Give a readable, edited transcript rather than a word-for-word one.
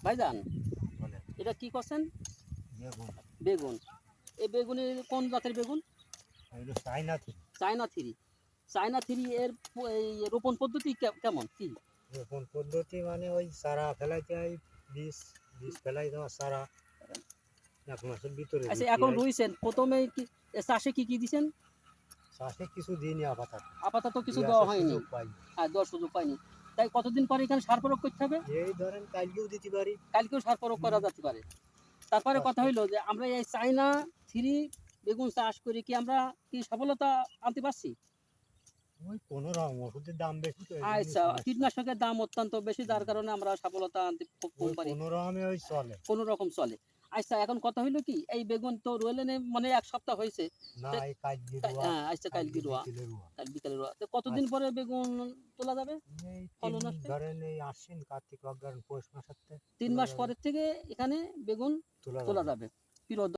ভাইজান বলেন। এটা কি করছেন? বেগুন, বেগুন। এই বেগুনের কোন জাতের বেগুন? এগুলো চাইনা থেকে। China three. চায়না থ্রি এর এই রোপণ পদ্ধতি কেমন কি? রোপণ পদ্ধতি মানে ওই চারা ফেলাইতে হয়, বীজ বীজ ফেলাই দেওয়া চারা 1 মাসের ভিতরে আচ্ছা, রুচি এখন হয়। রুইছেন প্রথমে কি চাষে কি দিছেন? চাষে কিছু দিনই আপাতত। আপাতত কিছু দুই দেওয়া আসার হয়নি। সুযোগ পাই। আর দেওয়ার সুযোগ পাইনি। তাই কতদিন পরে এখানে সার প্রয়োগ করতে হবে? এই ধরেন কালকেও দিতে পারি। কালকেও সার প্রয়োগ করা যেতে পারে। তারপরে কথা চাষটা হইলো যে আমরা এই চায়না থ্রি বেগুন চাষ করে কি আমরা কি সফলতা আনতে পারছি? ওই কোনো রকম ওষুধের দাম বেশি তো এই জন্যই আচ্ছা, সমস্যা। কীটনাশকের দাম অত্যন্ত বেশি যার কারণে আমরা সফলতা আনতে খুব কম ওই পারি। কোনো রকমে ওই চলে। কোনো রকম চলে। আচ্ছা, এখন কথা হইলো কি এই বেগুন তো রোয়েলেনে মানে ১ সপ্তাহ হইছে। না তে এই কালকে রোয়া, হ্যাঁ, আচ্ছা কালকে কালকে রোয়া, বিকেলে রোয়া। কাল বিকালে রোয়া। তো কতদিন আচ্ছা, পরে বেগুন তোলা যাবে? এই ফলন আসবে? ধরেন এই আশ্বিন, কার্তিক, অগ্রহায়ণ, পৌষ মাসের থেকে ৩ তোলা মাস যাবে। পরের থেকে এখানে বেগুন তোলা তোলা যাবে। যাবে। প্রিয়